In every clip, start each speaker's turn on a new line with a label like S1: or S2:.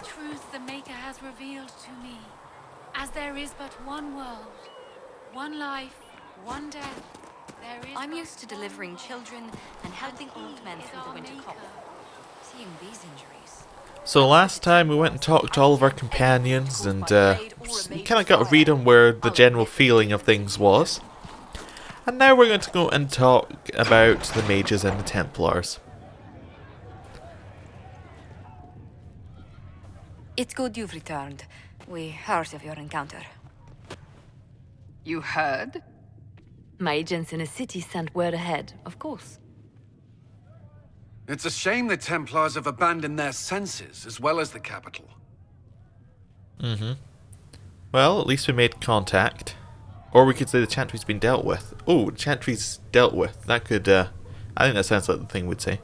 S1: truth the Maker has revealed to me. As there is but one world, one life, one death, there is
S2: I'm
S1: but
S2: used to
S1: one
S2: delivering
S1: world,
S2: children and helping
S1: and
S2: old
S1: he
S2: men
S1: is
S2: through the
S1: our
S2: winter cold.
S1: Maker.
S2: Seeing these injuries.
S3: So last time we went and talked to all of our companions and we kind of got a read on where the general feeling of things was. And now we're going to go and talk about the mages and the templars.
S2: It's good you've returned. We heard of your encounter.
S4: You heard?
S2: My agents in the city sent word ahead, of course.
S5: It's a shame the Templars have abandoned their senses, as well as the capital.
S3: Well, at least we made contact. Or we could say the Chantry's been dealt with. Oh, the Chantry's dealt with. That could, I think that sounds like the thing we'd say.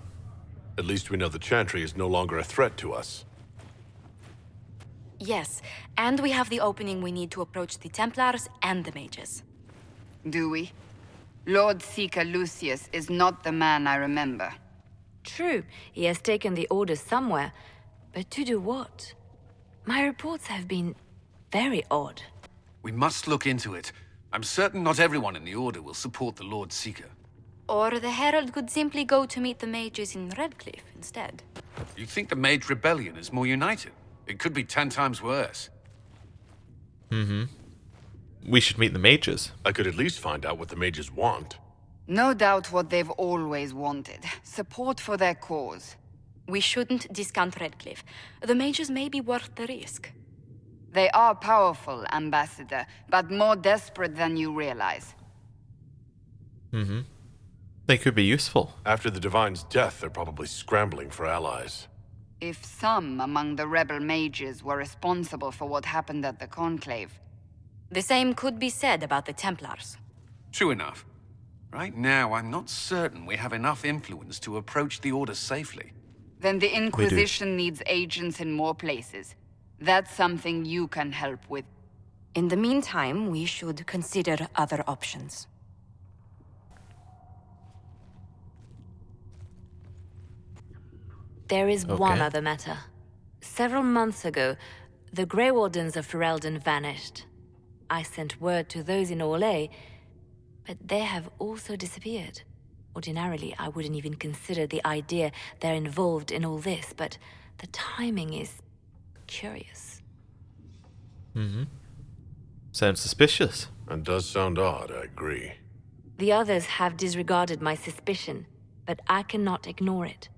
S6: At least we know the Chantry is no longer a threat to us.
S2: Yes, and we have the opening we need to approach the Templars and the mages.
S4: Do we? Lord Seeker Lucius is not the man I remember.
S2: True, he has taken the orders somewhere, but to do what? My reports have been very odd.
S5: We must look into it. I'm certain not everyone in the Order will support the Lord Seeker.
S2: Or the Herald could simply go to meet the mages in Redcliffe instead.
S5: You think the Mage Rebellion is more united? It could be 10 times worse.
S3: We should meet the mages.
S6: I could at least find out what the mages want.
S4: No doubt what they've always wanted. Support for their cause.
S2: We shouldn't discount Redcliffe. The mages may be worth the risk.
S4: They are powerful, Ambassador, but more desperate than you realize.
S3: They could be useful.
S6: After the Divine's death, they're probably scrambling for allies.
S4: If some among the rebel mages were responsible for what happened at the Conclave,
S2: The same could be said about the Templars.
S5: True enough. Right now, I'm not certain we have enough influence to approach the Order safely.
S4: then the Inquisition needs agents in more places. That's something you can help with.
S2: In the meantime, we should consider other options. There is one
S3: Okay.
S2: other matter. Several months ago, the Grey Wardens of Ferelden vanished. I sent word to those in Orlais, but they have also disappeared. Ordinarily, I wouldn't even consider the idea they're involved in all this, but the timing is curious.
S3: Sounds suspicious.
S6: That does sound odd, I agree.
S2: The others have disregarded my suspicion, but I cannot ignore it.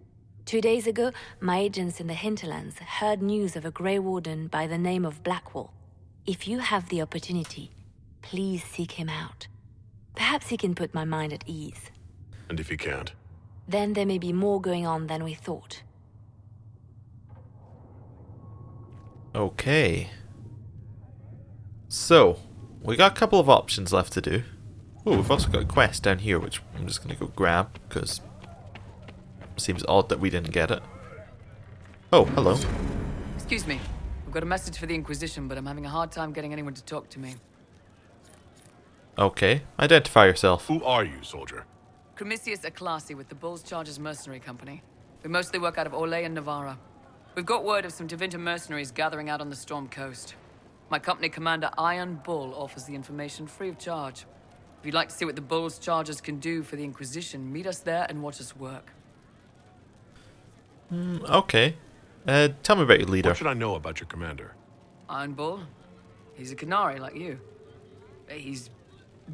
S2: 2 days ago, my agents in the hinterlands heard news of a Grey Warden by the name of Blackwall. If you have the opportunity, please seek him out. Perhaps he can put my mind at ease.
S6: And if you can't?
S2: Then there may be more going on than we thought.
S3: Okay. So, we got a couple of options left to do. Oh, we've also got a quest down here, which I'm just going to go grab, because it seems odd that we didn't get it. Oh, hello.
S7: Excuse me. I've got a message for the Inquisition, but I'm having a hard time getting anyone to talk to me.
S3: Okay, identify yourself.
S6: Who are you, soldier?
S7: Cremisius Aclasi with the Bulls Chargers Mercenary Company. We mostly work out of Orlais and Navarra. We've got word of some Tevinter mercenaries gathering out on the Storm Coast. My company commander, Iron Bull, offers the information free of charge. If you'd like to see what the Bulls Chargers can do for the Inquisition, meet us there and watch us work.
S3: Okay. Tell me about your leader.
S6: What should I know about your commander?
S7: Iron Bull? He's a Canary like you. He's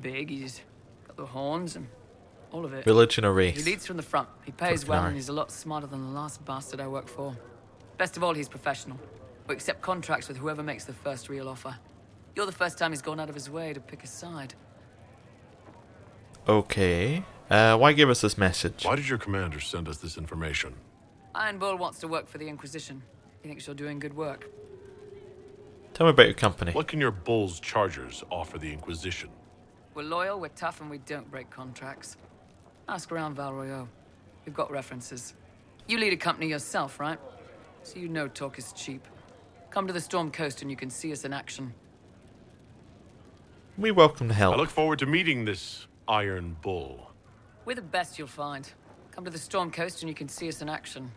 S7: big, he's got the horns and all of it.
S3: Religion or
S7: He
S3: race?
S7: leads from the front. He pays
S3: Fucking
S7: well
S3: hell.
S7: and he's a lot smarter than the last bastard I worked for. Best of all, he's professional. We accept contracts with whoever makes the first real offer. You're the first time he's gone out of his way to pick a side.
S3: Okay. Why give us this message?
S6: Why did your commander send us this information?
S7: Iron Bull wants to work for the Inquisition. He thinks you're doing good work.
S3: Tell me about your company.
S6: What can your Bulls Chargers offer the Inquisition?
S7: We're loyal, we're tough, and we don't break contracts. Ask around Val Royeaux. We've got references. You lead a company yourself, right? So you know talk is cheap. Come to the Storm Coast and you can see us in action.
S3: We welcome the
S6: I
S3: help.
S6: look forward to meeting this Iron Bull.
S7: We're the best you'll find. Come to the Storm Coast and you can see us in action.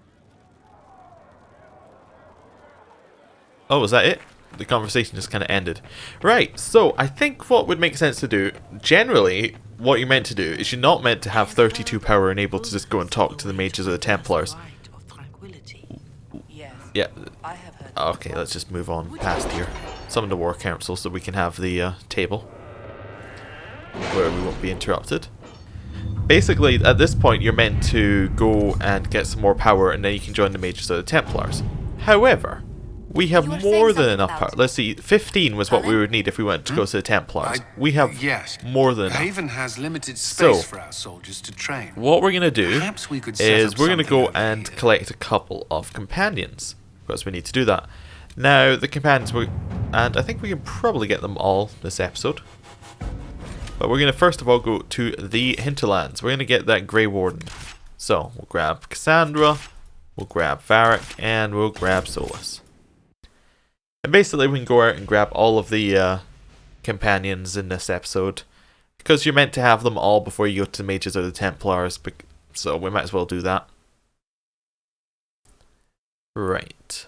S3: Oh, is that it? The conversation just kind of ended. Right, so I think what would make sense to do, generally, what you're meant to do is you're not meant to have 32 power and able to just go and talk to the mages or the templars. Yeah. Okay, let's just move on past here. Summon the war council so we can have the table where we won't be interrupted. Basically, at this point, you're meant to go and get some more power, and then you can join the mages or the templars. However, we have more than enough power. Let's see, 15 was what we would need if we went to go to the templars. We have more than enough.
S5: Haven has limited space for our soldiers to train.
S3: What we're going to do
S5: Perhaps we could
S3: is we're going to go
S5: something over
S3: and
S5: here.
S3: collect a couple of companions, because we need to do that. Now, the companions, and I think we can probably get them all this episode. But we're going to first of all go to the hinterlands. We're going to get that Grey Warden. So, we'll grab Cassandra, we'll grab Varric, and we'll grab Solus. And basically we can go out and grab all of the companions in this episode. Because you're meant to have them all before you go to the mages or the templars. So we might as well do that. Right.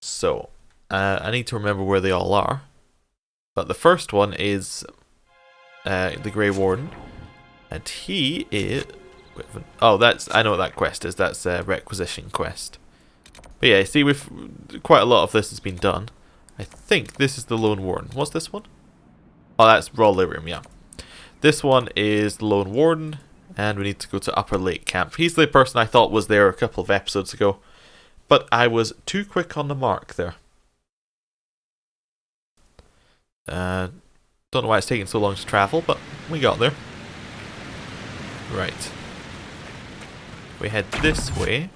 S3: So, I need to remember where they all are. But the first one is the Grey Warden. And he is... Oh, I know what that quest is. That's a requisition quest. But yeah, see, quite a lot of this has been done. I think this is the Lone Warden. What's this one? Oh, that's Raw Lyrium, yeah. This one is the Lone Warden, and we need to go to Upper Lake Camp. He's the person I thought was there a couple of episodes ago, but I was too quick on the mark there. Don't know why it's taking so long to travel, but we got there. Right. We head this way.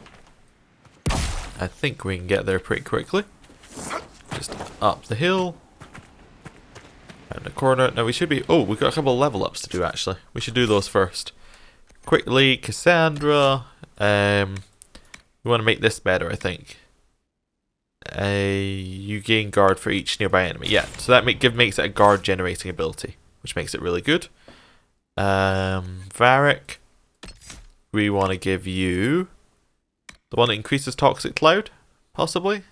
S3: I think we can get there pretty quickly. Just up the hill. Around the corner. Now we should be... Oh, we've got a couple of level ups to do actually. We should do those first. Quickly, Cassandra. We want to make this better, I think. You gain guard for each nearby enemy. Yeah, so that makes it a guard generating ability, which makes it really good. Varric. We want to give you... The one that increases Toxic Cloud, possibly?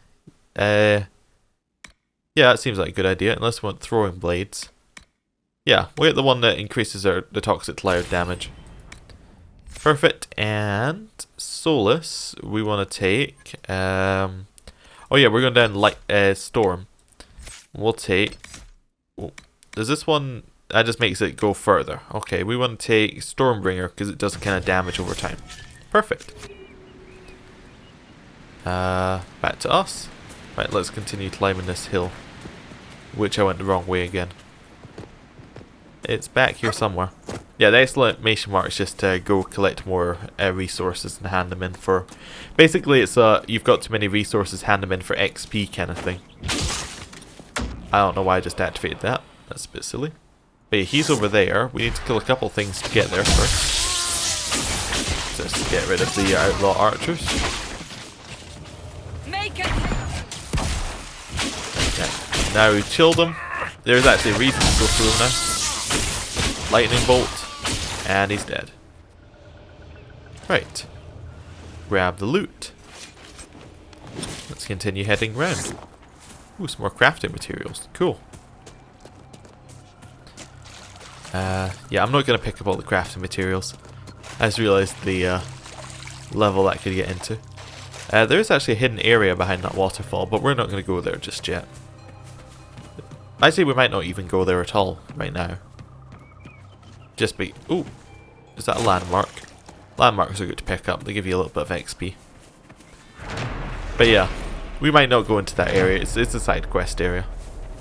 S3: Yeah, that seems like a good idea, unless we want Throwing Blades. Yeah, we'll get the one that increases the Toxic Cloud damage. Perfect, and Solus, we want to take... oh yeah, we're going down Storm. We'll take... Oh, does this one... That just makes it go further. Okay, we want to take Stormbringer, because it does kind of damage over time. Perfect. Back to us. Right, let's continue climbing this hill. Which I went the wrong way again. It's back here somewhere. Yeah, the exclamation mark is just to go collect more resources and hand them in for... Basically, it's you've got too many resources, hand them in for XP kind of thing. I don't know why I just activated that. That's a bit silly. But yeah, he's over there. We need to kill a couple things to get there first. Just to get rid of the outlaw archers. Okay. Now we've chilled them. There's actually a reason to go through them now. Lightning bolt. And he's dead. Right. Grab the loot. Let's continue heading round. Ooh, some more crafting materials. Cool. Yeah, I'm not going to pick up all the crafting materials. I just realised the level that could get into. There is actually a hidden area behind that waterfall, but we're not going to go there just yet. Actually, we might not even go there at all right now. Just be... Ooh, is that a landmark? Landmarks are good to pick up. They give you a little bit of XP. But yeah, we might not go into that area. It's a side quest area.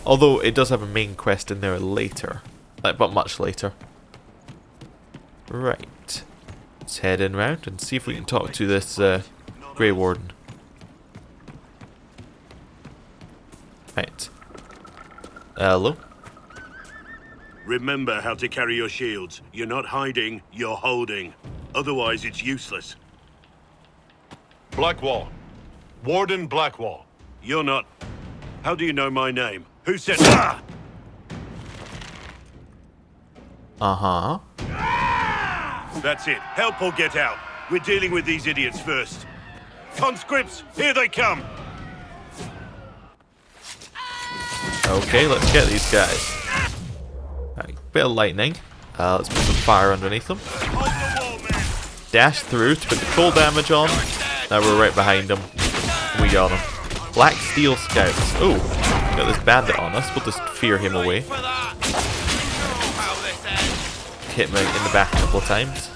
S3: Although it does have a main quest in there later. But much later. Right. Let's head in round and see if we can talk to this Grey Warden. Right. Hello?
S8: Remember how to carry your shields. You're not hiding, you're holding. Otherwise, it's useless.
S6: Blackwall. Warden Blackwall.
S8: You're not... How do you know my name? Who said... Ah!
S3: Uh-huh.
S8: That's it. Help or get out. We're dealing with these idiots first. Conscripts, here they come!
S3: Okay, let's get these guys. Right, bit of lightning. Let's put some fire underneath them. Dash through to put the cold damage on. Now we're right behind them. We got him. Black Steel Scouts. Oh, got this bandit on us. We'll just fear him away. Hit him in the back a couple of times.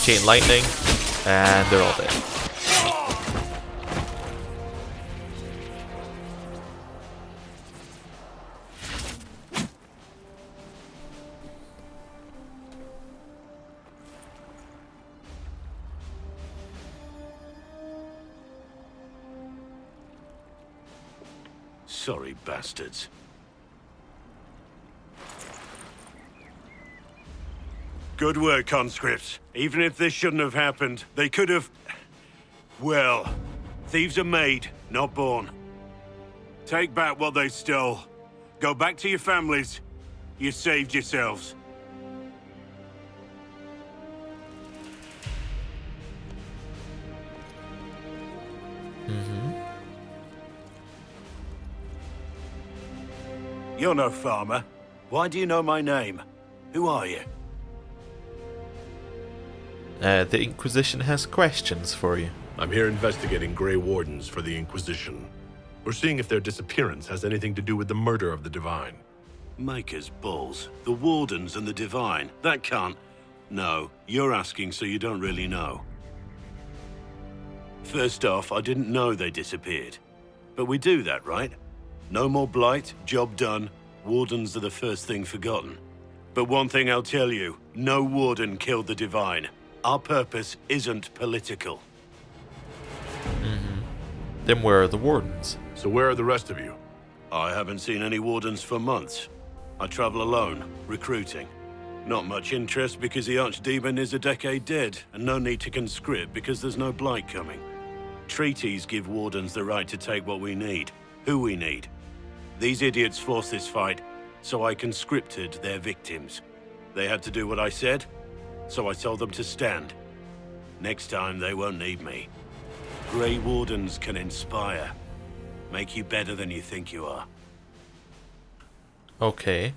S3: Chain lightning. And they're all dead.
S8: Sorry, bastards. Good work, conscripts. Even if this shouldn't have happened, they could have... Well, thieves are made, not born. Take back what they stole. Go back to your families. You saved yourselves. You're no farmer. Why do you know my name? Who are you?
S3: The Inquisition has questions for you.
S6: I'm here investigating Grey Wardens for the Inquisition. We're seeing if their disappearance has anything to do with the murder of the Divine.
S8: Maker's balls. The Wardens and the Divine. That can't... No, you're asking so you don't really know. First off, I didn't know they disappeared. But we do that, right? No more blight, job done. Wardens are the first thing forgotten. But one thing I'll tell you, no Warden killed the Divine. Our purpose isn't political.
S3: Then where are the Wardens?
S6: So where are the rest of you?
S8: I haven't seen any Wardens for months. I travel alone, recruiting. Not much interest because the Archdemon is a decade dead, and no need to conscript because there's no blight coming. Treaties give Wardens the right to take what we need, who we need. These idiots forced this fight, so I conscripted their victims. They had to do what I said, so I told them to stand. Next time, they won't need me. Grey Wardens can inspire. Make you better than you think you are.
S3: Okay.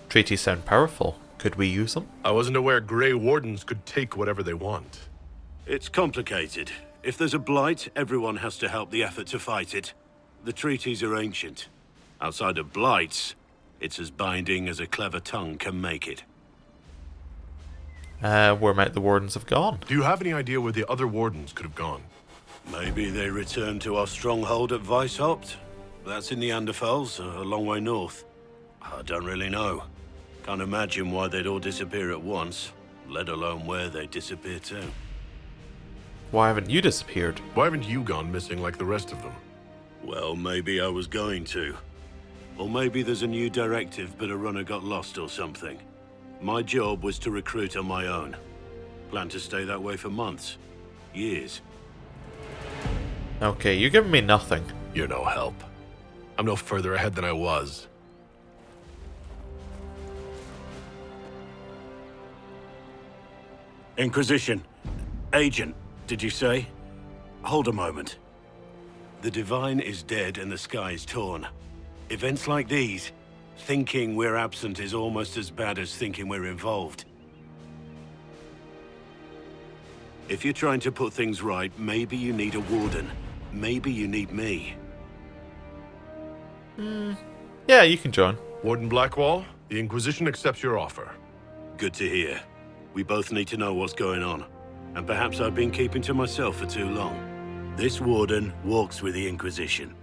S3: Treaties sound powerful. Could we use them?
S6: I wasn't aware Grey Wardens could take whatever they want.
S8: It's complicated. If there's a blight, everyone has to help the effort to fight it. The treaties are ancient. Outside of blights, it's as binding as a clever tongue can make it.
S3: Where might the Wardens have gone?
S6: Do you have any idea where the other Wardens could have gone?
S8: Maybe they returned to our stronghold at Weishaupt. That's in the Anderfels, a long way north. I don't really know. Can't imagine why they'd all disappear at once, let alone where they'd disappear to.
S3: Why haven't you disappeared?
S6: Why haven't you gone missing like the rest of them?
S8: Well, maybe I was going to. Or maybe there's a new directive but a runner got lost or something. My job was to recruit on my own. Plan to stay that way for months. Years.
S3: Okay, you're giving me nothing.
S6: You're no help. I'm no further ahead than I was.
S8: Inquisition. Agent, did you say? Hold a moment. The Divine is dead and the sky is torn. Events like these, thinking we're absent is almost as bad as thinking we're involved. If you're trying to put things right, maybe you need a Warden. Maybe you need me.
S3: Yeah, you can join.
S6: Warden Blackwall, the Inquisition accepts your offer.
S8: Good to hear. We both need to know what's going on. And perhaps I've been keeping to myself for too long. This Warden walks with the Inquisition.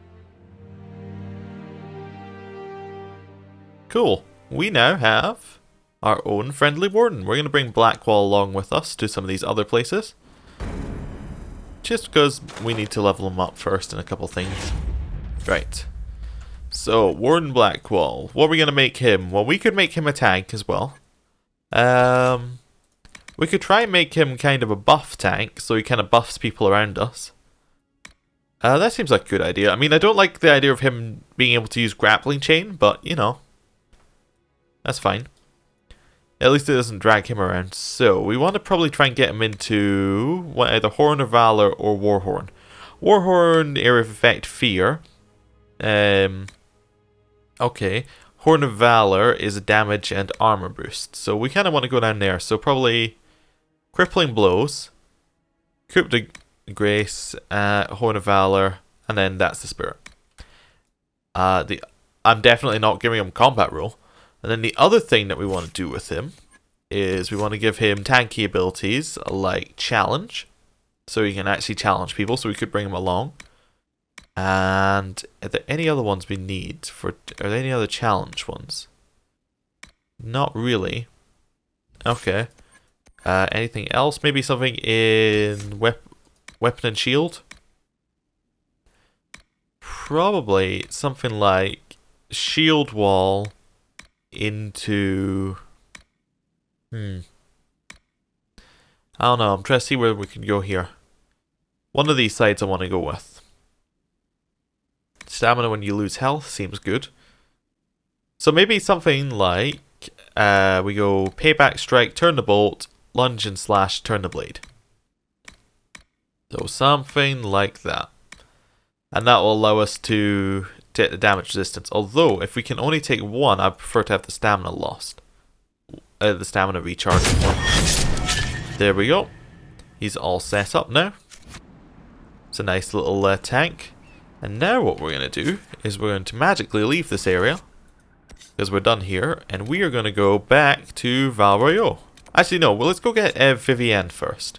S3: Cool. We now have our own friendly Warden. We're going to bring Blackwall along with us to some of these other places. Just because we need to level him up first in a couple things. Right. So, Warden Blackwall. What are we going to make him? Well, we could make him a tank as well. We could try and make him kind of a buff tank, so he kind of buffs people around us. That seems like a good idea. I mean, I don't like the idea of him being able to use grappling chain, but, you know. That's fine. At least it doesn't drag him around. So, we want to probably try and get him into either Horn of Valor or Warhorn. Warhorn, Area of Effect, Fear. Okay. Horn of Valor is a damage and armor boost. So we kind of want to go down there. So probably Crippling Blows, Coup de Grace, Horn of Valor, and then that's the Spirit. I'm definitely not giving him combat rule. And then the other thing that we want to do with him is we want to give him tanky abilities like Challenge. So he can actually challenge people, so we could bring him along. And are there any other ones we need? Are there any other challenge ones? Not really. Okay. Anything else? Maybe something in weapon and shield? Probably something like shield wall into... I don't know. I'm trying to see where we can go here. One of these sides I want to go with. Stamina when you lose health seems good. So maybe something like we go payback strike, turn the bolt, lunge and slash, turn the blade. So something like that. And that will allow us to take the damage resistance. Although, if we can only take one, I prefer to have the stamina lost. The stamina recharged. There we go. He's all set up now. It's a nice little tank. And now what we're going to do is we're going to magically leave this area. Because we're done here. And we are going to go back to Val Royeaux. Actually, no. Well, let's go get Vivienne first.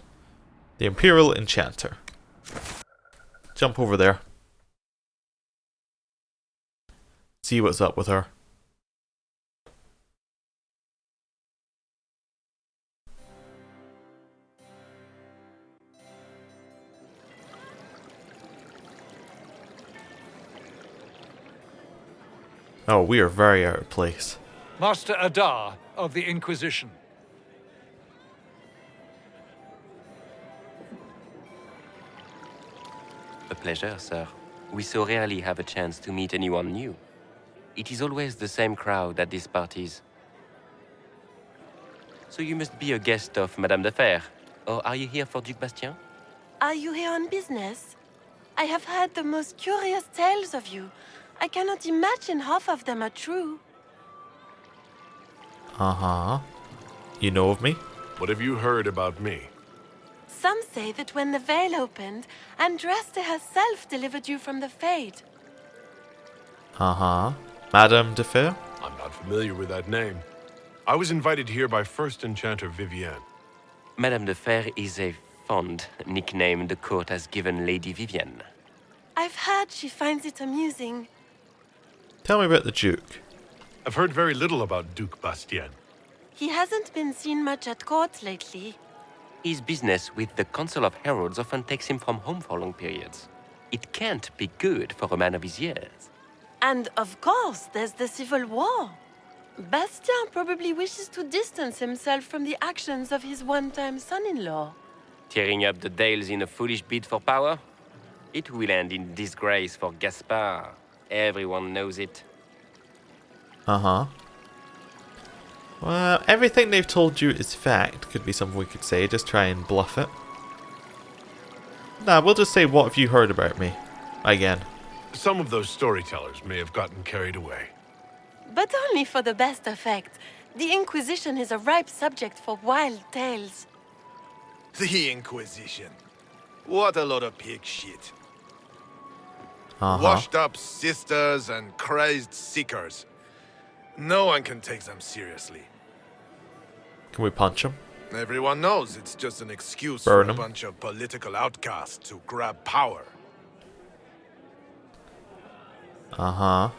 S3: The Imperial Enchanter. Jump over there. See what's up with her. Oh, we are very out of place.
S9: Master Adar of the Inquisition.
S10: A pleasure, sir. We so rarely have a chance to meet anyone new. It is always the same crowd at these parties. So you must be a guest of Madame de Fer, or are you here for Duc Bastien?
S11: Are you here on business? I have heard the most curious tales of you. I cannot imagine half of them are true.
S3: Uh-huh. You know of me?
S6: What have you heard about me?
S11: Some say that when the veil opened, Andraste herself delivered you from the Fade.
S3: Uh-huh. Madame de Fer?
S6: I'm not familiar with that name. I was invited here by First Enchanter Vivienne.
S10: Madame de Fer is a fond nickname the court has given Lady Vivienne.
S11: I've heard she finds it amusing.
S3: Tell me about the Duke.
S6: I've heard very little about Duc Bastien.
S11: He hasn't been seen much at court lately.
S10: His business with the Council of Heralds often takes him from home for long periods. It can't be good for a man of his years.
S11: And of course, there's the Civil War. Bastien probably wishes to distance himself from the actions of his one-time son-in-law.
S10: Tearing up the Dales in a foolish bid for power? It will end in disgrace for Gaspard. Everyone knows it.
S3: Uh-huh. Well, everything they've told you is fact, could be something we could say. Just try and bluff it. Nah, we'll just say, what have you heard about me? Again.
S6: Some of those storytellers may have gotten carried away.
S11: But only for the best effect. The Inquisition is a ripe subject for wild tales.
S12: The Inquisition. What a lot of pig shit.
S3: Uh-huh.
S12: Washed up sisters and crazed seekers. No one can take them seriously.
S3: Can we punch him?
S12: Everyone knows it's just an excuse
S3: Burn
S12: for a
S3: 'em.
S12: bunch of political outcasts to grab power.
S3: Uh-huh.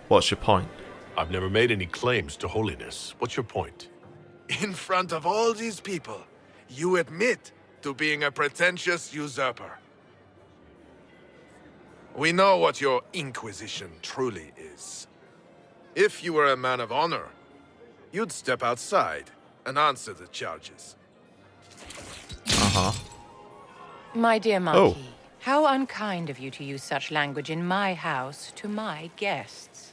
S3: What's your point?
S6: I've never made any claims to holiness. What's your point?
S12: In front of all these people, you admit to being a pretentious usurper. We know what your Inquisition truly is. If you were a man of honor, you'd step outside and answer the charges.
S3: Uh-huh.
S13: My dear Marquis, how unkind of you to use such language in my house to my guests.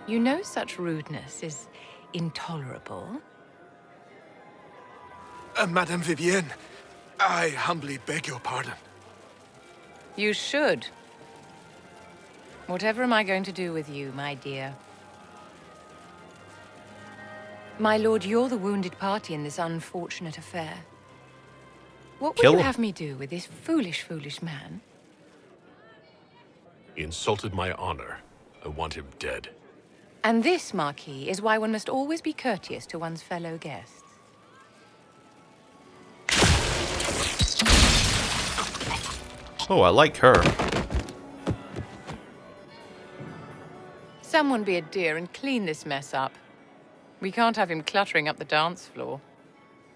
S13: You know such rudeness is intolerable.
S12: Madame Vivienne, I humbly beg your pardon.
S13: You should. Whatever am I going to do with you, my dear? My lord, you're the wounded party in this unfortunate affair. What would you have me do with this foolish, foolish man?
S6: He insulted my honor. I want him dead.
S13: And this, Marquis, is why one must always be courteous to one's fellow guests.
S3: Oh, I like her.
S13: Someone be a dear and clean this mess up. We can't have him cluttering up the dance floor.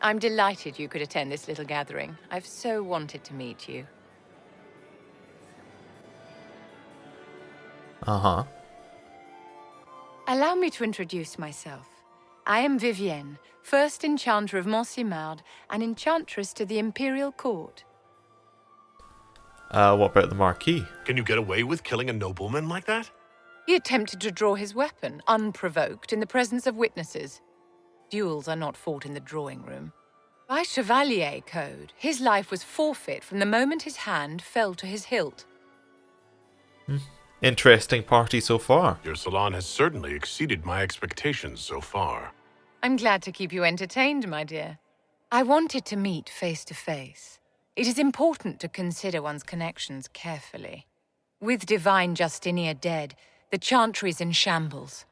S13: I'm delighted you could attend this little gathering. I've so wanted to meet you.
S3: Uh-huh.
S13: Allow me to introduce myself. I am Vivienne, first enchanter of Montsimard and enchantress to the Imperial Court.
S3: What about the Marquis?
S6: Can you get away with killing a nobleman like that?
S13: He attempted to draw his weapon, unprovoked, in the presence of witnesses. Duels are not fought in the drawing room. By Chevalier code, his life was forfeit from the moment his hand fell to his hilt.
S3: Interesting party so far.
S6: Your salon has certainly exceeded my expectations so far.
S13: I'm glad to keep you entertained, my dear. I wanted to meet face to face. It is important to consider one's connections carefully. With Divine Justinia dead, the Chantry's in shambles.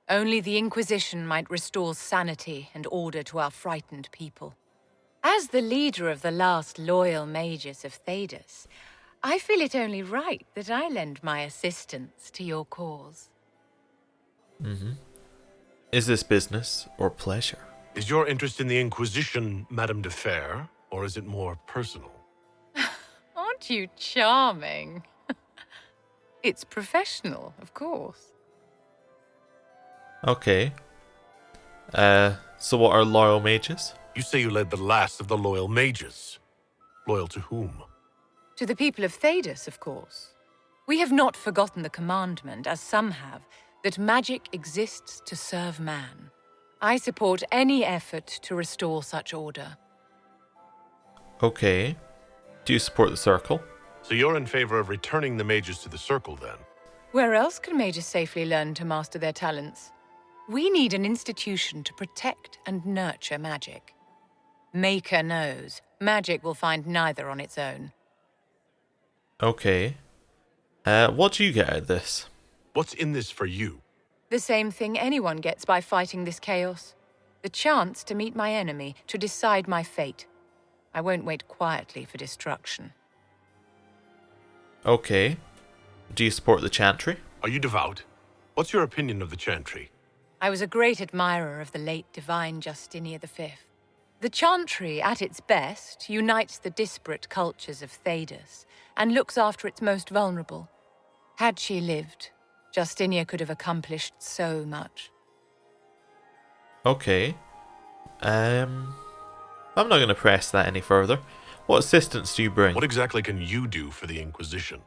S13: Only the Inquisition might restore sanity and order to our frightened people. As the leader of the last loyal mages of Thedas, I feel it only right that I lend my assistance to your cause.
S3: Is this business or pleasure?
S6: Is your interest in the Inquisition, Madame de Fer, or is it more personal?
S13: Aren't you charming? It's professional, of course.
S3: Okay. So what are loyal mages?
S6: You say you led the last of the loyal mages. Loyal to whom?
S13: To the people of Thedas, of course. We have not forgotten the commandment, as some have, that magic exists to serve man. I support any effort to restore such order.
S3: Okay. Do you support the Circle?
S6: So you're in favor of returning the mages to the Circle, then?
S13: Where else can mages safely learn to master their talents? We need an institution to protect and nurture magic. Maker knows, magic will find neither on its own.
S3: Okay. What do you get out of this?
S6: What's in this for you?
S13: The same thing anyone gets by fighting this chaos. The chance to meet my enemy, to decide my fate. I won't wait quietly for destruction.
S3: Okay. Do you support the Chantry?
S6: Are you devout? What's your opinion of the Chantry?
S13: I was a great admirer of the late Divine Justinia V. The Chantry, at its best, unites the disparate cultures of Thedas and looks after its most vulnerable. Had she lived, Justinia could have accomplished so much.
S3: Okay. I'm not going to press that any further. What assistance do you bring?
S6: What exactly can you do for the Inquisition?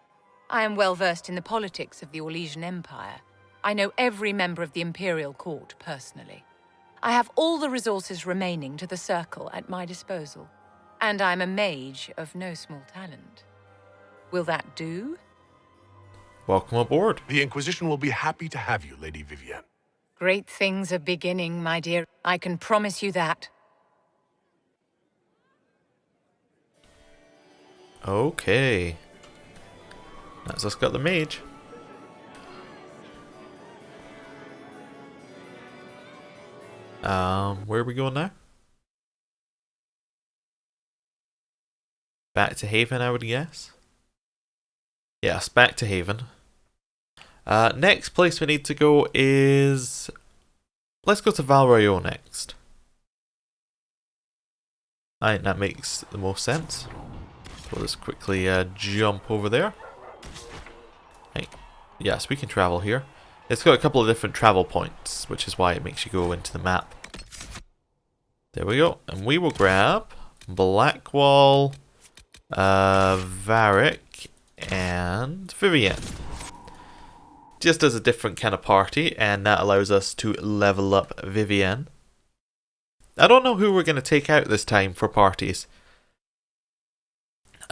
S13: I am well versed in the politics of the Orlesian Empire. I know every member of the Imperial Court personally. I have all the resources remaining to the Circle at my disposal. And I'm a mage of no small talent. Will that do?
S3: Welcome aboard.
S6: The Inquisition will be happy to have you, Lady Vivienne.
S13: Great things are beginning, my dear. I can promise you that.
S3: Okay. That's us got the mage. Where are we going now? Back to Haven, I would guess. Yes, back to Haven. Next place we need to go is... Let's go to Val Royeaux next. I think that makes the most sense. We'll just quickly jump over there. Hey, yes, we can travel here. It's got a couple of different travel points, which is why it makes you go into the map. There we go. And we will grab Blackwall, Varric, and Vivienne. Just as a different kind of party, and that allows us to level up Vivienne. I don't know who we're going to take out this time for parties.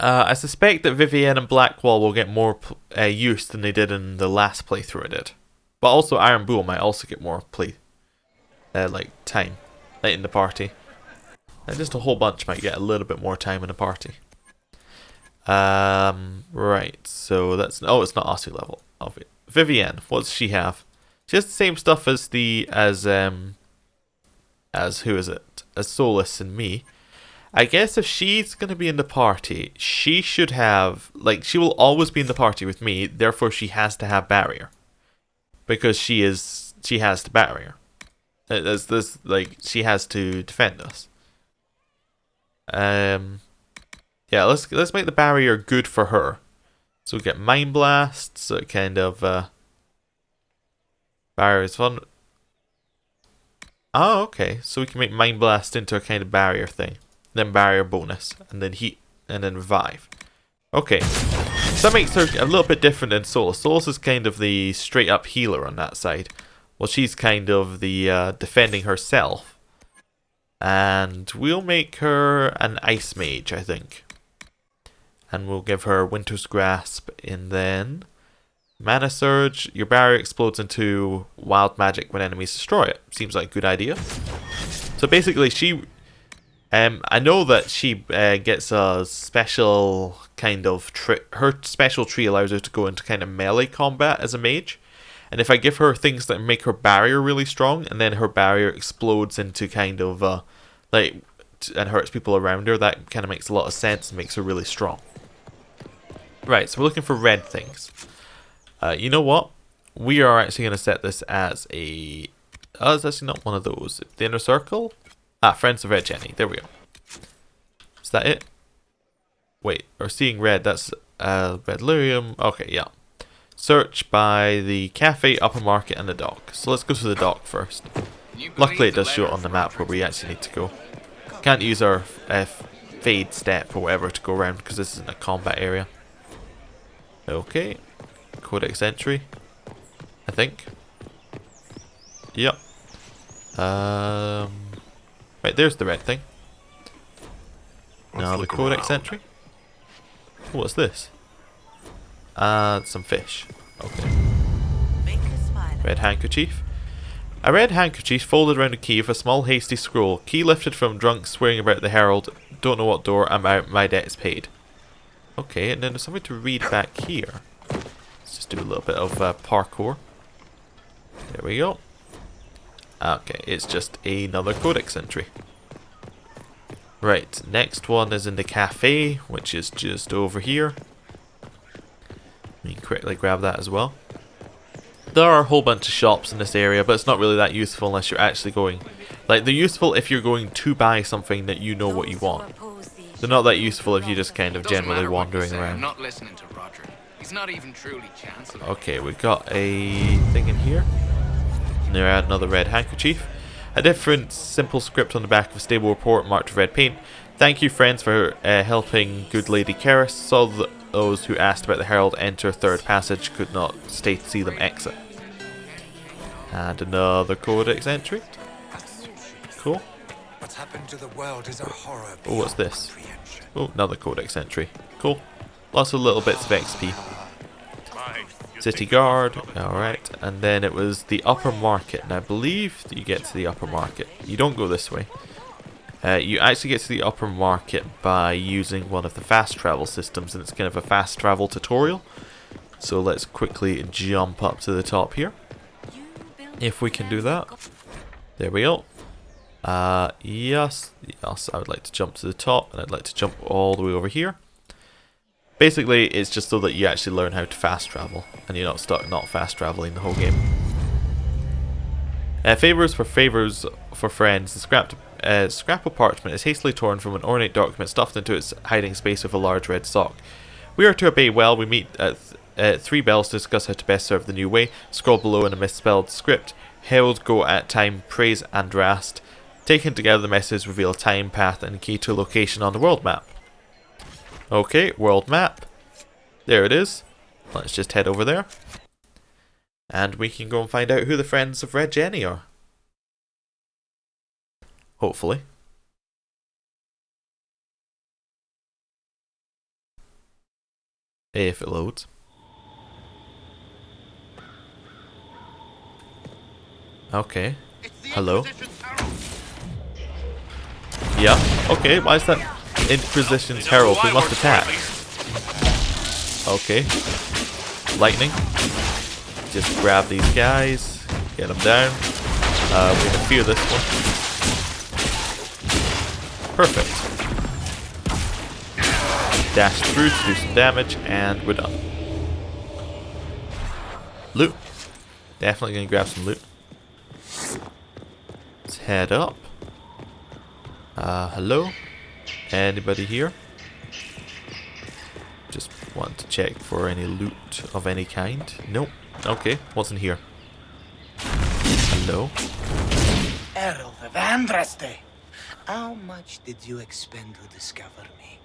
S3: I suspect that Vivienne and Blackwall will get more use than they did in the last playthrough I did. But also Iron Bull might also get more time in the party. Just a whole bunch might get a little bit more time in the party. Right, so that's... Oh, it's not Aussie level. Vivienne, what does she have? She has the same stuff as who is it? As Solus and me. I guess if she's going to be in the party, she should have... she will always be in the party with me, therefore she has to have barrier. Because she has the barrier. She has to defend us. Yeah, let's make the barrier good for her. So we get Mind Blast, so it kind of barrier is fun. Oh, okay. So we can make Mind Blast into a kind of barrier thing. Then barrier bonus. And then heat. And then revive. Okay. So that makes her a little bit different than Solus. Solus is kind of the straight up healer on that side. Well, she's kind of the defending herself. And we'll make her an Ice Mage, I think. And we'll give her Winter's Grasp, and then Mana Surge. Your barrier explodes into wild magic when enemies destroy it. Seems like a good idea. So basically, she... I know that she gets a special kind of... her special tree allows her to go into kind of melee combat as a mage. And if I give her things that make her barrier really strong, and then her barrier explodes into kind of... and hurts people around her, that kind of makes a lot of sense and makes her really strong. Right, so we're looking for red things. You know what? We are actually going to set this as a... Oh, it's actually not one of those. The inner circle? Ah, Friends of Red Jenny. There we go. Is that it? Wait, or seeing red, that's red lyrium. Okay, yeah. Search by the cafe, upper market, and the dock. So let's go to the dock first. Luckily it does show it on the map where we actually need to go. Can't use our fade step or whatever to go around because this isn't a combat area. Okay. Codex entry. I think. Yep. Right, there's the red thing. Now the Codex entry. What's this? Some fish. Okay. Red handkerchief. A red handkerchief folded around a key with a small hasty scroll. Key lifted from drunk swearing about the herald. Don't know what door. I'm out. My debt's paid. Okay, and then there's something to read back here. Let's just do a little bit of parkour. There we go. Okay, it's just another Codex entry. Right, next one is in the cafe, which is just over here. You can quickly grab that as well. There are a whole bunch of shops in this area, but it's not really that useful unless you're actually going... they're useful if you're going to buy something that you know what you want. They're not that useful if you're just kind of generally wandering around.
S14: I'm not listening to Roger. He's not even truly Chancellor.
S3: Okay, we got a thing in here. And there add another red handkerchief. A different simple script on the back of a stable report marked with red paint. Thank you, friends, for helping good Lady Karis. Saw those who asked about the Herald enter third passage could not stay to see them exit. And another Codex entry. Cool.
S15: What's happened to the world is a horror.
S3: Oh, what's this? Oh, another Codex entry. Cool. Lots of little bits of XP. City Guard. Alright. And then it was the upper market. And I believe that you get to the upper market. You don't go this way. You actually get to the upper market by using one of the fast travel systems. And it's kind of a fast travel tutorial. So let's quickly jump up to the top here. If we can do that. There we go. Yes, I would like to jump to the top, and I'd like to jump all the way over here. Basically, it's just so that you actually learn how to fast travel, and you're not stuck not fast traveling the whole game. Favors for friends. The scrap of parchment is hastily torn from an ornate document stuffed into its hiding space with a large red sock. We are to obey well. We meet at 3 bells to discuss how to best serve the new way. Scroll below in a misspelled script. Herald go at time, praise and rast. Taken together, the messages reveal time, path, and key to location on the world map. Okay, world map. There it is. Let's just head over there. And we can go and find out who the Friends of Red Jenny are. Hopefully. If it loads. Okay. Hello? Yeah, okay, why is that Inquisition's Herald? We must attack. Okay. Lightning. Just grab these guys. Get them down. We're gonna fear this one. Perfect. Dash through to do some damage, and we're done. Loot. Definitely gonna grab some loot. Let's head up. Hello? Anybody here? Just want to check for any loot of any kind. Nope. Okay, what's in here? Hello?
S16: Herald of Andraste, how much did you expend to discover me?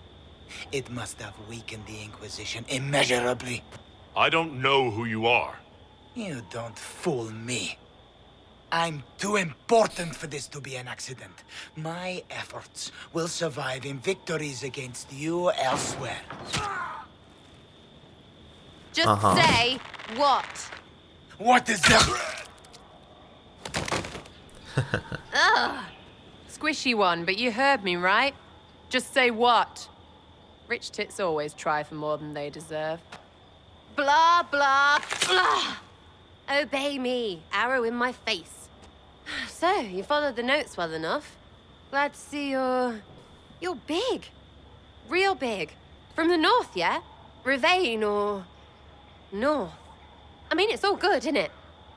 S16: It must have weakened the Inquisition immeasurably.
S6: I don't know who you are.
S16: You don't fool me. I'm too important for this to be an accident. My efforts will survive in victories against you elsewhere.
S11: Just say what?
S16: What is that?
S11: Ugh. Squishy one, but you heard me, right? Just say what? Rich tits always try for more than they deserve. Blah, blah, blah. Obey me. Arrow in my face. So, you followed the notes well enough. Glad to see you're big. Real big. From the north, yeah? Ravane or... north. I mean, it's all good, isn't it?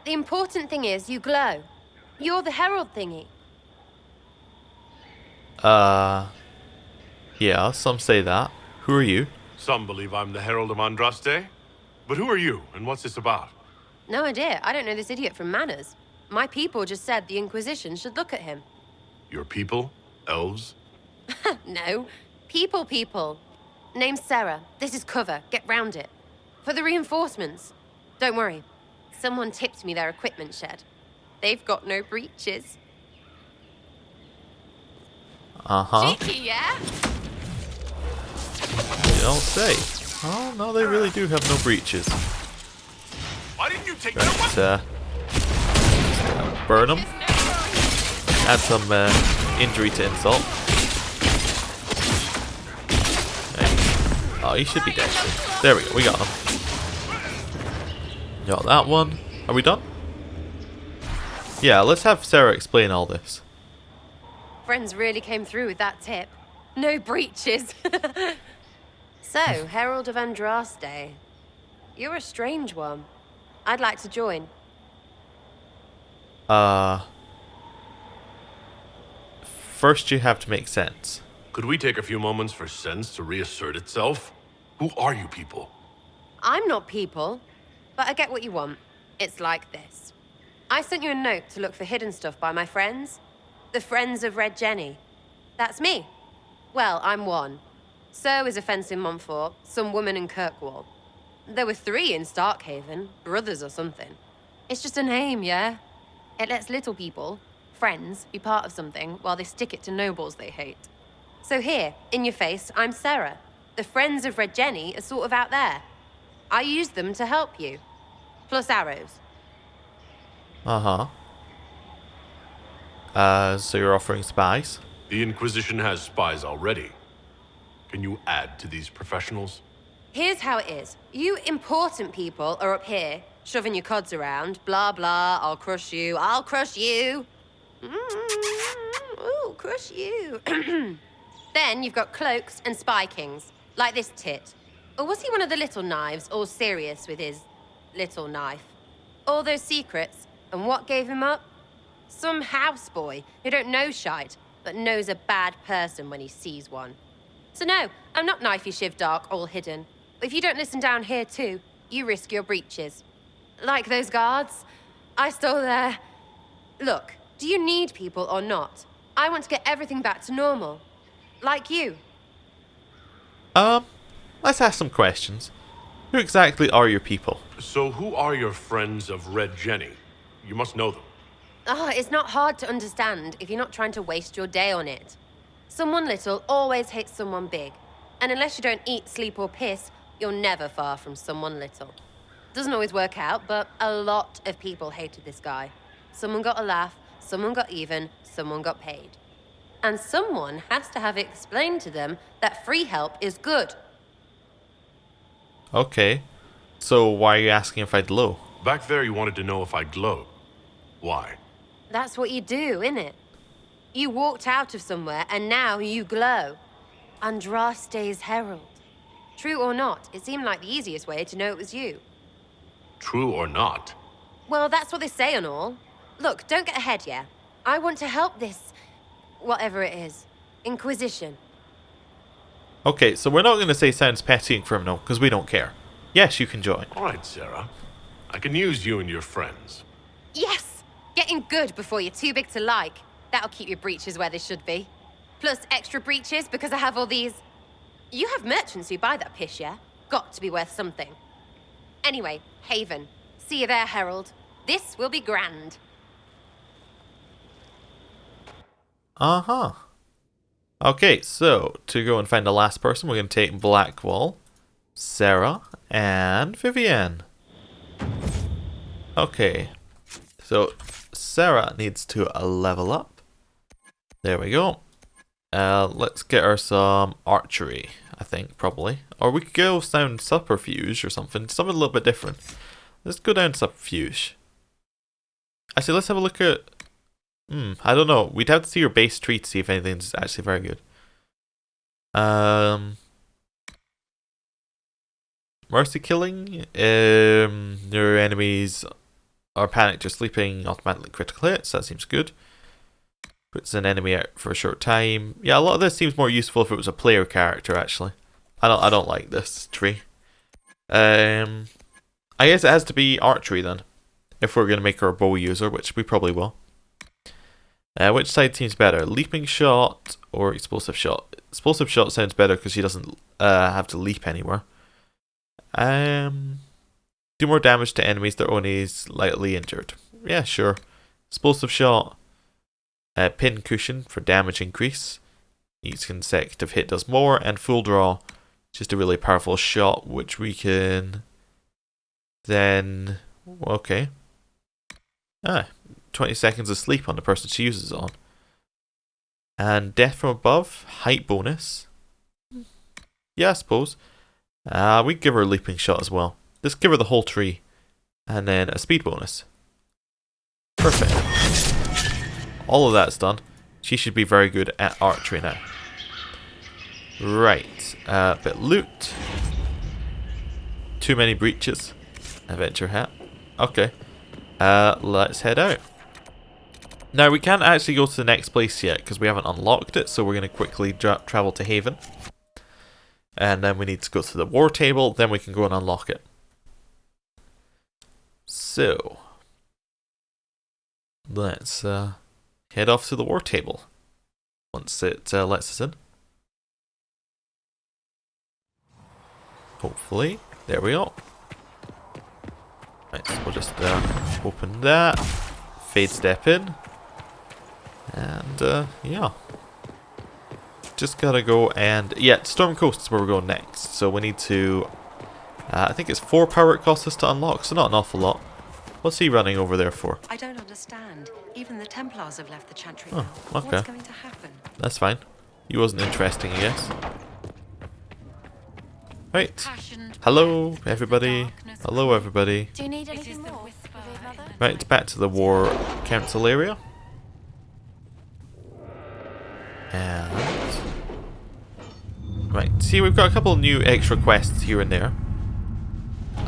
S11: The important thing is you glow. You're the herald thingy.
S3: Yeah, some say that. Who are you?
S6: Some believe I'm the Herald of Andraste. But who are you, and what's this about?
S11: No idea. I don't know this idiot from Manners. My people just said the Inquisition should look at him.
S6: Your people? Elves?
S11: No. People. Name's Sarah. This is cover. Get round it. For the reinforcements. Don't worry. Someone tipped me their equipment shed. They've got no breaches. Cheeky, yeah?
S3: You don't say. Oh, no, they really do have no breaches.
S6: Why didn't you take
S3: Right, burn them. Add some injury to insult. Nice. Oh, he should be dead soon. There we go, we got him. Got that one. Are we done? Yeah, let's have Sarah explain all this.
S11: Friends really came through with that tip. No breaches. So, Herald of Andraste. You're a strange one. I'd like to join.
S3: First you have to make sense.
S6: Could we take a few moments for sense to reassert itself? Who are you people?
S11: I'm not people, but I get what you want. It's like this. I sent you a note to look for hidden stuff by my friends. The Friends of Red Jenny. That's me. Well, I'm one. So is a fence in Montfort, some woman in Kirkwall. There were 3 in Starkhaven, brothers or something. It's just a name, yeah? It lets little people, friends, be part of something while they stick it to nobles they hate. So here, in your face, I'm Sarah. The Friends of Red Jenny are sort of out there. I use them to help you. Plus arrows.
S3: So you're offering spies?
S6: The Inquisition has spies already. Can you add to these professionals?
S11: Here's how it is. You important people are up here, shoving your cods around. Blah, blah, I'll crush you. Ooh, crush you. Then you've got cloaks and spy kings, like this tit. Or was he one of the little knives, all serious with his little knife? All those secrets, and what gave him up? Some houseboy who don't know shite, but knows a bad person when he sees one. So no, I'm not knifey shiv dark, all hidden. But if you don't listen down here too, you risk your breeches. Like those guards, I stole their... Look, do you need people or not? I want to get everything back to normal. Like you.
S3: Let's ask some questions. Who exactly are your people?
S6: So who are your Friends of Red Jenny? You must know them.
S11: It's not hard to understand if you're not trying to waste your day on it. Someone little always hates someone big. And unless you don't eat, sleep, or piss, you're never far from someone little. Doesn't always work out, but a lot of people hated this guy. Someone got a laugh, someone got even, someone got paid. And someone has to have explained to them that free help is good.
S3: Okay. So why are you asking if I glow?
S6: Back there, you wanted to know if I glow. Why?
S11: That's what you do, innit? You walked out of somewhere and now you glow. Andraste's herald. True or not, it seemed like the easiest way to know it was you.
S6: True or not?
S11: Well, that's what they say and all. Look, don't get ahead, yeah? I want to help this... whatever it is. Inquisition.
S3: Okay, so we're not going to say sounds petty and criminal, because we don't care. Yes, you can join.
S6: Alright, Sarah. I can use you and your friends.
S11: Yes! Getting good before you're too big to like. That'll keep your breeches where they should be. Plus extra breeches because I have all these... You have merchants who buy that piss, yeah? Got to be worth something. Anyway, Haven. See you there, Herald. This will be grand.
S3: Uh-huh. Okay, so to go and find the last person, we're going to take Blackwall, Sarah, and Vivienne. Okay, so Sarah needs to level up. There we go. Let's get her some archery, I think, probably. Or we could go down subterfuge or something a little bit different. Let's go down subterfuge. Actually, let's have a look at... I don't know. We'd have to see your base tree to see if anything's actually very good. Mercy killing. Your enemies are panicked or sleeping, automatically critical hits. That seems good. Puts an enemy out for a short time. Yeah, a lot of this seems more useful if it was a player character, actually. I don't like this tree. I guess it has to be archery then. If we're going to make her a bow user, which we probably will. Which side seems better? Leaping shot or explosive shot? Explosive shot sounds better because she doesn't have to leap anywhere. Do more damage to enemies that are only slightly injured. Yeah, sure. Explosive shot. Pin cushion for damage increase. Each consecutive hit does more. And full draw. Just a really powerful shot which we can then... Okay. 20 seconds of sleep on the person she uses it on. And death from above, height bonus. Yeah, I suppose. We'd give her a leaping shot as well. Just give her the whole tree. And then a speed bonus. Perfect. All of that's done. She should be very good at archery now. Right. Bit loot. Too many breaches. Adventure hat. Okay. Let's head out. Now, we can't actually go to the next place yet because we haven't unlocked it, so we're going to quickly travel to Haven. And then we need to go to the war table, then we can go and unlock it. So, let's head off to the war table once it lets us in. Hopefully. There we go. Right, so we'll just open that. Fade step in. And, yeah. Just gotta go and... Yeah, Storm Coast is where we're going next. So we need to... I think it's 4 power it costs us to unlock, so not an awful lot. What's he running over there for?
S17: I don't understand. Even the Templars have left the Chantry
S3: now. Oh, okay.
S17: What's going to happen?
S3: That's fine. He wasn't interesting, I guess. Right. Hello, everybody. Hello, everybody.
S1: Do you need anything more?
S3: Right, back to the War Council area. And... Right, see, we've got a couple of new extra quests here and there.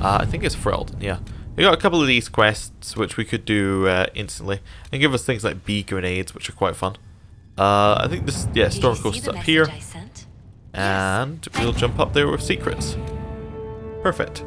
S3: I think it's Ferelden, yeah. We got a couple of these quests which we could do instantly. And give us things like bee grenades, which are quite fun. I think this, yeah, Storm Coast is up here. And we'll jump up there with secrets. Perfect.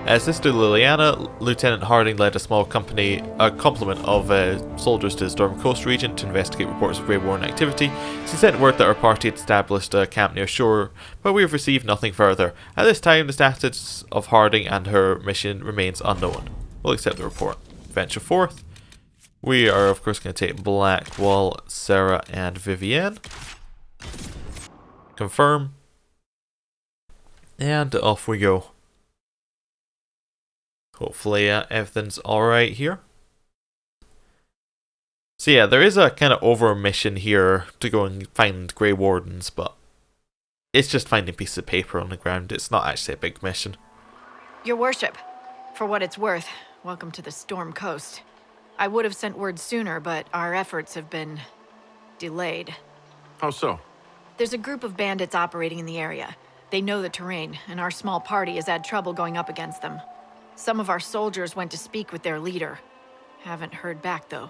S3: As Sister Leliana, Lieutenant Harding led a small complement of soldiers to the Storm Coast region to investigate reports of Grey Warren activity. She sent word that our party had established a camp near shore, but we have received nothing further. At this time, the status of Harding and her mission remains unknown. We'll accept the report. Venture forth. We are, of course, going to take Blackwall, Sarah, and Vivienne. Confirm. And off we go. Hopefully everything's alright here. So yeah, there is a kind of over mission here to go and find Grey Wardens, but it's just finding a piece of paper on the ground. It's not actually a big mission.
S18: Your worship, for what it's worth, welcome to the Storm Coast. I would have sent word sooner, but our efforts have been delayed.
S6: How so?
S18: There's a group of bandits operating in the area. They know the terrain, and our small party has had trouble going up against them. Some of our soldiers went to speak with their leader. Haven't heard back, though.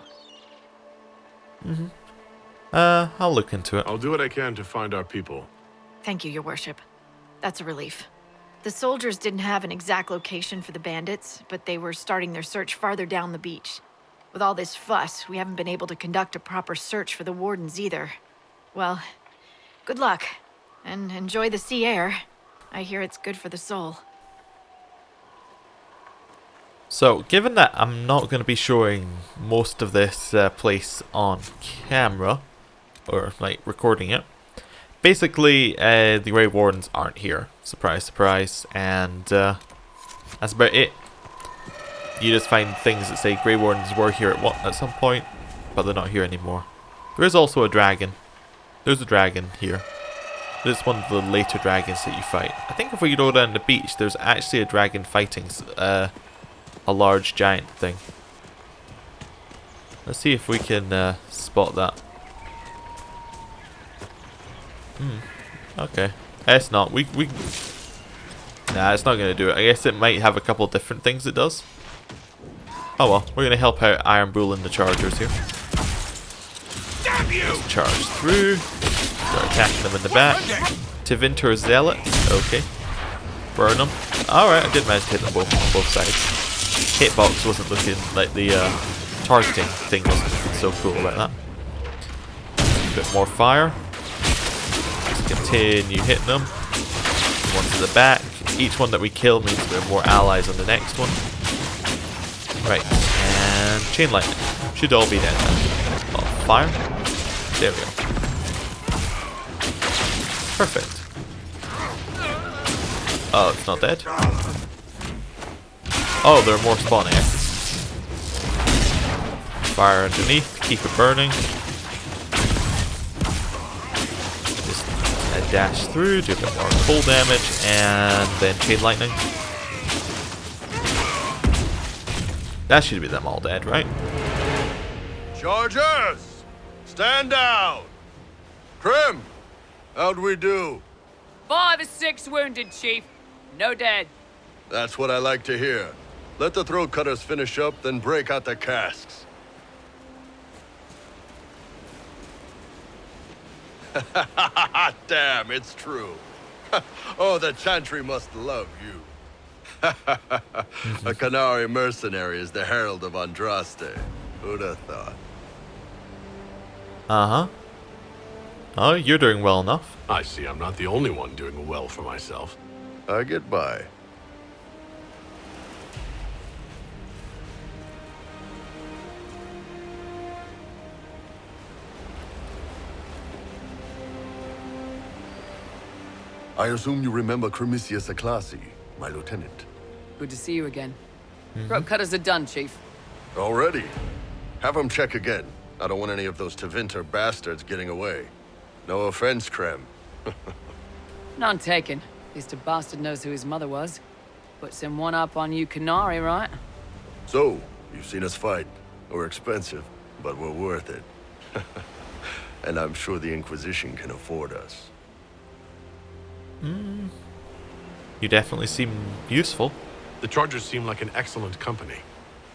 S3: I'll look into it.
S6: I'll do what I can to find our people.
S18: Thank you, your worship. That's a relief. The soldiers didn't have an exact location for the bandits, but they were starting their search farther down the beach. With all this fuss, we haven't been able to conduct a proper search for the wardens either. Well, good luck, and enjoy the sea air. I hear it's good for the soul.
S3: So, given that I'm not going to be showing most of this place on camera, or like recording it, basically the Grey Wardens aren't here. Surprise, surprise. And that's about it. You just find things that say Grey Wardens were here at some point, but they're not here anymore. There is also a dragon. There's a dragon here. It's one of the later dragons that you fight. I think if we go down the beach, there's actually a dragon fighting a large giant thing. Let's see if we can spot that. Okay. It's not. Nah, it's not going to do it. I guess it might have a couple different things it does. Oh well, we're going to help out Iron Bull and the Chargers here.
S12: Damn you!
S3: Just charge through. Start attacking them in the back. Tevinter Zealot. Okay. Burn them. Alright, I did manage to hit them both on both sides. Hitbox wasn't looking like the targeting thing wasn't looking so cool like that. A bit more fire. Just continue hitting them. One to the back. Each one that we kill means there are more allies on the next one. Right, and chain lightning. Should all be dead now. Oh, fire. There we go. Perfect. Oh, it's not dead. Oh, there are more spawning. Fire underneath, keep it burning. Just dash through, do a bit more cold damage, and then chain lightning. That should be them all dead, right?
S12: Chargers! Stand down! Krim! How'd we do?
S7: 5 or 6 wounded, Chief. No dead.
S12: That's what I like to hear. Let the throat cutters finish up, then break out the casks. Damn, it's true. Oh, the Chantry must love you. A Canary mercenary is the herald of Andraste. Who'd have thought?
S3: Uh-huh. Oh, you're doing well enough.
S6: I see I'm not the only one doing well for myself.
S12: I get by. I assume you remember Cremisius Aclassi, my lieutenant.
S7: Good to see you again. Throat cutters are done, Chief.
S12: Already? Have him check again. I don't want any of those Tevinter bastards getting away. No offense, Krem.
S7: None taken. At least a bastard knows who his mother was. Puts him one up on you Canary, right?
S12: So, you've seen us fight. We're expensive, but we're worth it. And I'm sure the Inquisition can afford us.
S3: You definitely seem useful.
S6: The Chargers seem like an excellent company.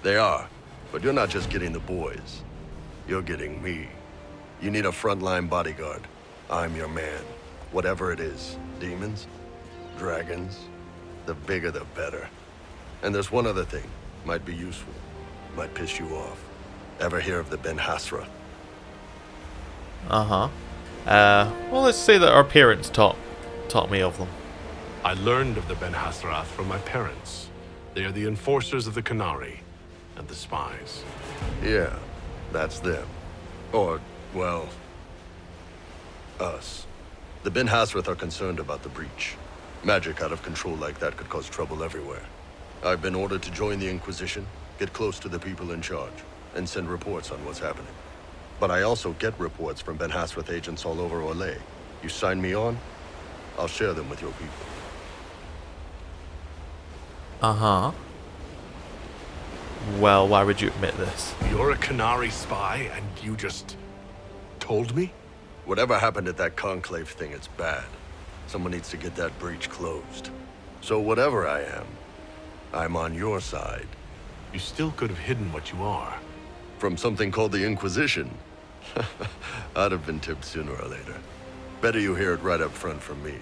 S12: They are, but you're not just getting the boys. You're getting me. You need a frontline bodyguard. I'm your man. Whatever it is. Demons? Dragons? The bigger the better. And there's one other thing. Might be useful. Might piss you off. Ever hear of the Ben Hasra?
S3: Uh-huh. Well, let's say that our parents taught me of them.
S6: I learned of the Ben Hasrath from my parents. They are the enforcers of the Canary and the spies.
S12: Yeah, that's them. Or, well, us. The Ben Hasrath are concerned about the breach. Magic out of control like that could cause trouble everywhere. I've been ordered to join the Inquisition, get close to the people in charge, and send reports on what's happening. But I also get reports from Ben Hasrath agents all over Orlais. You sign me on, I'll share them with your people.
S3: Uh-huh. Well, why would you admit this?
S6: You're a Canary spy, and you just told me?
S12: Whatever happened at that conclave thing, it's bad. Someone needs to get that breach closed. So whatever I am, I'm on your side.
S6: You still could have hidden what you are.
S12: From something called the Inquisition. I'd have been tipped sooner or later. Better you hear it right up front from me.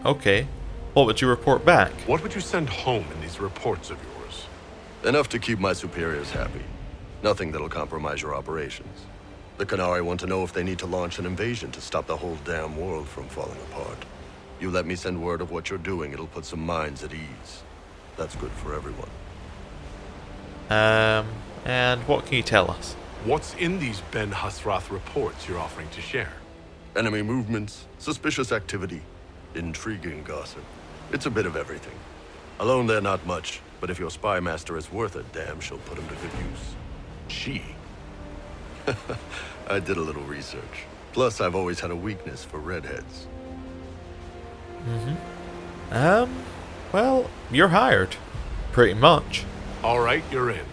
S3: Okay. What would you report back?
S6: What would you send home in these reports of yours?
S12: Enough to keep my superiors happy. Nothing that'll compromise your operations. The Canary want to know if they need to launch an invasion to stop the whole damn world from falling apart. You let me send word of what you're doing, it'll put some minds at ease. That's good for everyone.
S3: And what can you tell us?
S6: What's in these Ben Hasrath reports you're offering to share?
S12: Enemy movements, suspicious activity, intriguing gossip. It's a bit of everything. Alone they're not much, but if your spy master is worth a damn, she'll put him to good use.
S6: She?
S12: I did a little research. Plus, I've always had a weakness for redheads.
S3: Well, you're hired. Pretty much.
S6: All right, you're in.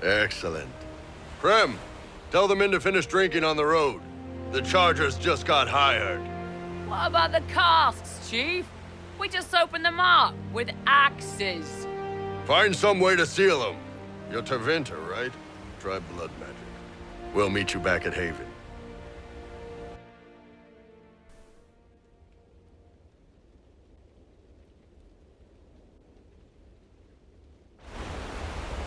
S12: Excellent. Prem, tell the men to finish drinking on the road. The Chargers just got hired.
S7: What about the casks, Chief? We just opened them up with axes.
S12: Find some way to seal them. You're Tevinter, right? Try blood magic. We'll meet you back at Haven.